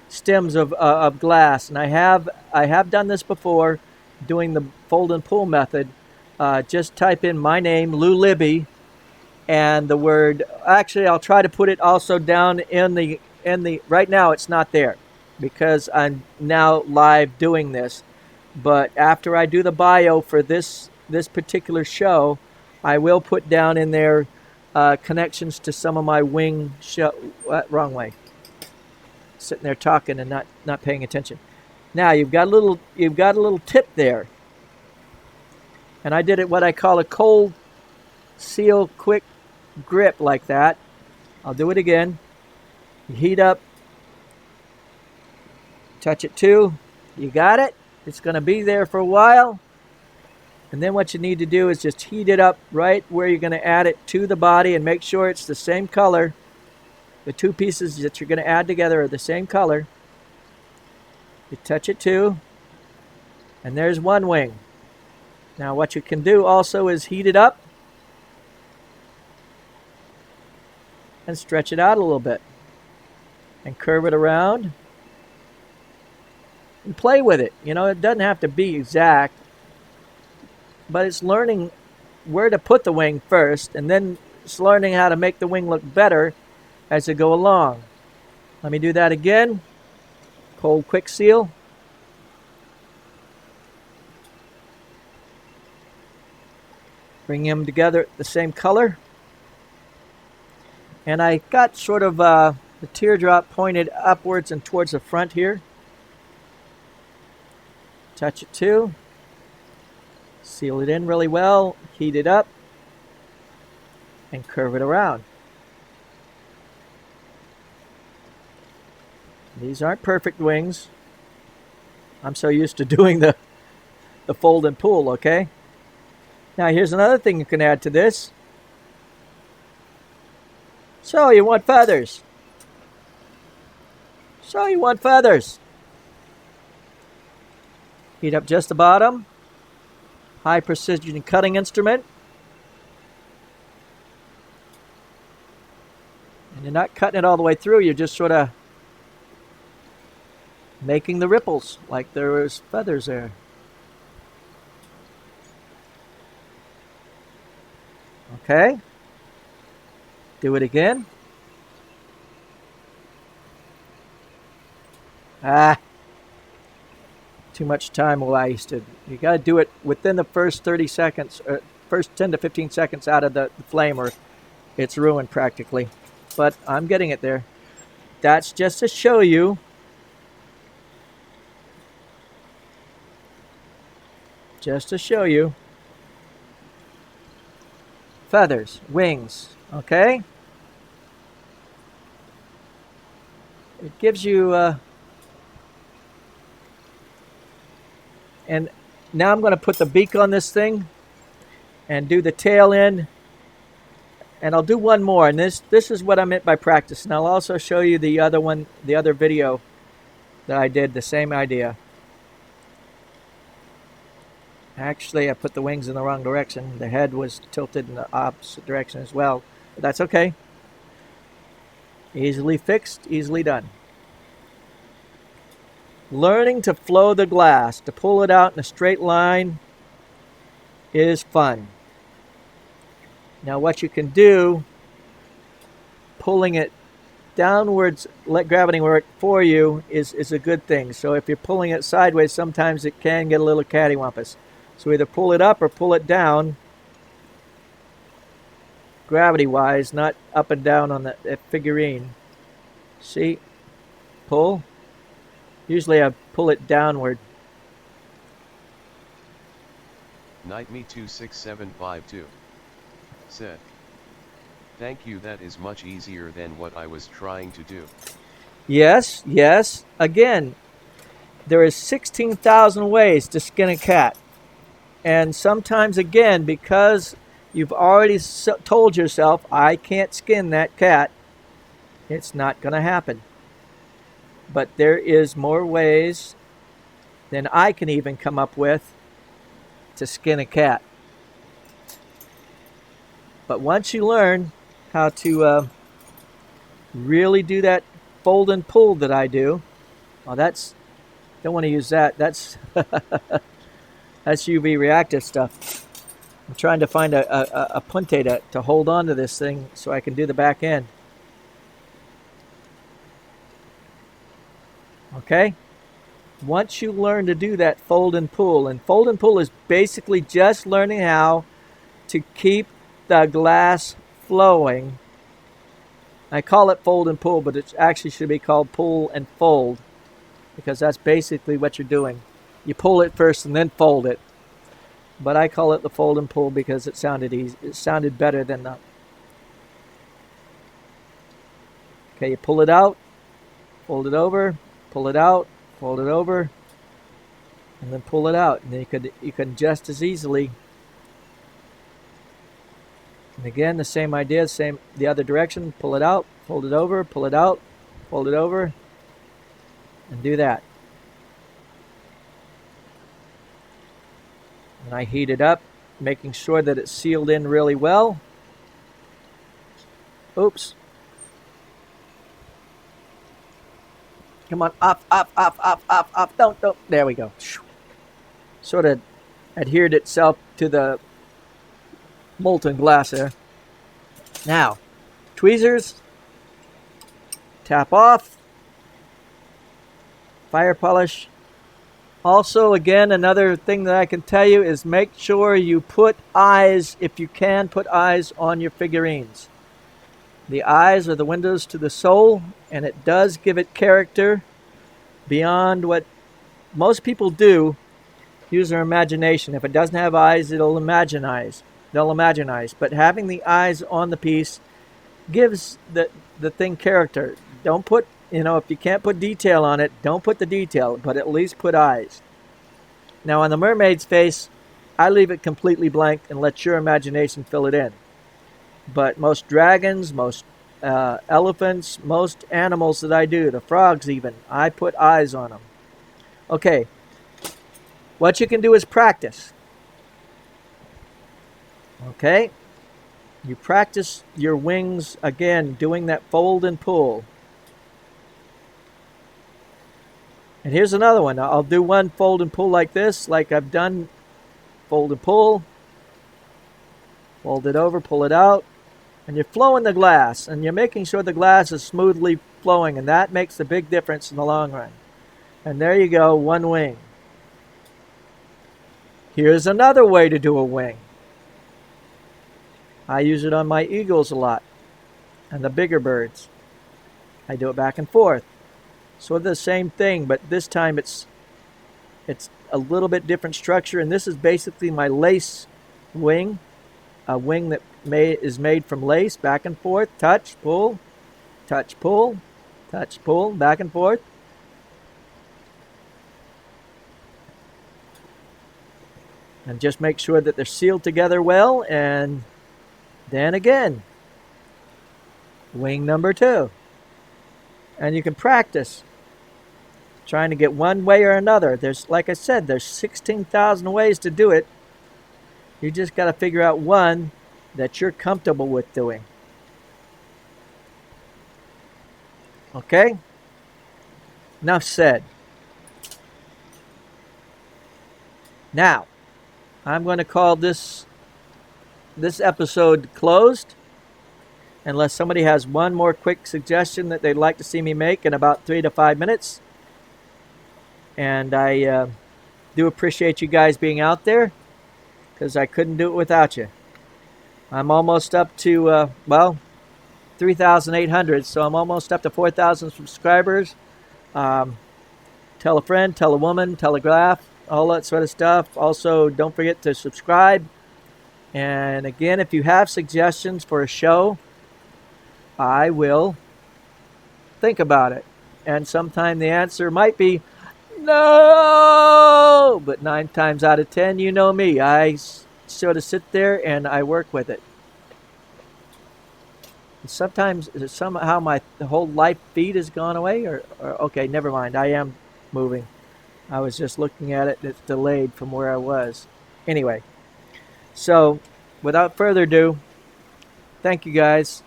A: stems of glass, and I have done this before, doing the fold and pull method. Just type in my name, Lou Libby, and the word. Actually, I'll try to put it also down in the. Right now, it's not there because I'm now live doing this. But after I do the bio for this particular show, I will put down in there connections to some of my wing show. Wrong way. Sitting there talking and not paying attention. Now you've got a little tip there, and I did it what I call a cold seal quick grip like that. I'll do it again. You heat up, touch it too. You got it. It's going to be there for a while. And then what you need to do is just heat it up right where you're going to add it to the body and make sure it's the same color. The two pieces that you're going to add together are the same color. You touch it too. And there's one wing. Now what you can do also is heat it up and stretch it out a little bit. And curve it around. And play with it. It doesn't have to be exact. But it's learning where to put the wing first, and then it's learning how to make the wing look better as you go along. Let me do that again. Cold quick seal. Bring them together the same color. And I got sort of the teardrop pointed upwards and towards the front here. Touch it too. Seal it in really well, heat it up, and curve it around. These aren't perfect wings. I'm so used to doing the fold and pull, okay? Now here's another thing you can add to this. So you want feathers. Heat up just the bottom. High precision cutting instrument. And you're not cutting it all the way through, you're just sort of making the ripples like there was feathers there. Okay. Do it again. Too much time wasted. You got to do it within the first 30 seconds, or first 10 to 15 seconds out of the flame, or it's ruined practically. But I'm getting it there. That's just to show you. Feathers, wings, okay? It gives you and now I'm going to put the beak on this thing and do the tail end, and I'll do one more, and this is what I meant by practice, and I'll also show you the other video that I did, the same idea. Actually, I put the wings in the wrong direction. The head was tilted in the opposite direction as well, but that's okay. Easily fixed, easily done. Learning to flow the glass, to pull it out in a straight line, is fun. Now what you can do, pulling it downwards, let gravity work for you, is a good thing. So if you're pulling it sideways, sometimes it can get a little cattywampus. So either pull it up or pull it down, gravity-wise, not up and down on the figurine. See? Pull. Usually I pull it downward.
B: Nightme26752 said, "Thank you, that is much easier than what I was trying to do."
A: Yes. Again, there is 16,000 ways to skin a cat. And sometimes, again, because you've already told yourself, I can't skin that cat, it's not going to happen. But there is more ways than I can even come up with to skin a cat. But once you learn how to really do that fold and pull that I do, well, don't want to use that. That's UV reactive stuff. I'm trying to find a punte to hold on to this thing so I can do the back end. Okay? Once you learn to do that fold and pull is basically just learning how to keep the glass flowing. I call it fold and pull, but it actually should be called pull and fold, because that's basically what you're doing. You pull it first and then fold it. But I call it the fold and pull because it sounded easy. It sounded better than the... Okay, you pull it out, fold it over, pull it out, fold it over, and then pull it out. And then you can just as easily. And again, the same idea, same the other direction. Pull it out, fold it over, pull it out, fold it over, and do that. And I heat it up, making sure that it's sealed in really well. Oops. Come on, up. Don't. There we go. Sort of adhered itself to the molten glass there. Now, tweezers. Tap off. Fire polish. Also, again, another thing that I can tell you is make sure you put eyes, if you can, put eyes on your figurines. The eyes are the windows to the soul, and it does give it character beyond what most people do. Use their imagination. If it doesn't have eyes, they'll imagine eyes. But having the eyes on the piece gives the thing character. Don't put, if you can't put detail on it, don't put the detail, but at least put eyes. Now on the mermaid's face, I leave it completely blank and let your imagination fill it in. But most dragons, most elephants, most animals that I do, the frogs even, I put eyes on them. Okay, what you can do is practice. Okay, you practice your wings again, doing that fold and pull. And here's another one. I'll do one fold and pull like this, like I've done. Fold and pull. Fold it over, pull it out. And you're flowing the glass, and you're making sure the glass is smoothly flowing, and that makes a big difference in the long run. And there you go, one wing. Here's another way to do a wing. I use it on my eagles a lot, and the bigger birds. I do it back and forth. So the same thing, but this time it's a little bit different structure, and this is basically my lace wing, a wing that is made from lace, back and forth, touch, pull, touch, pull, touch, pull, back and forth. And just make sure that they're sealed together well, and then again, wing number 2. And you can practice trying to get one way or another. There's, like I said, there's 16,000 ways to do it. You just got to figure out one that you're comfortable with doing. Okay? Enough said. Now, I'm going to call this episode closed, unless somebody has one more quick suggestion that they'd like to see me make in about 3 to 5 minutes. And I do appreciate you guys being out there, because I couldn't do it without you. I'm almost up to, 3,800, so I'm almost up to 4,000 subscribers. Tell a friend, tell a woman, telegraph, all that sort of stuff. Also, don't forget to subscribe. And again, if you have suggestions for a show, I will think about it. And sometime the answer might be no, but 9 times out of 10, you know me. I sort of sit there and I work with it. And sometimes, somehow my whole life feed has gone away, or okay, never mind. I am moving. I was just looking at it. It's delayed from where I was. Anyway, so without further ado, thank you guys.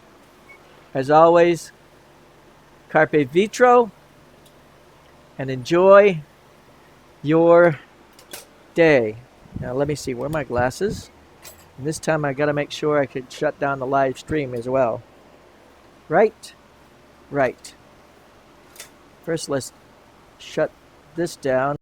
A: As always, carpe vitro, and enjoy your day. Now let me see, where are my glasses? And this time I gotta make sure I could shut down the live stream as well. Right? Right. First let's shut this down.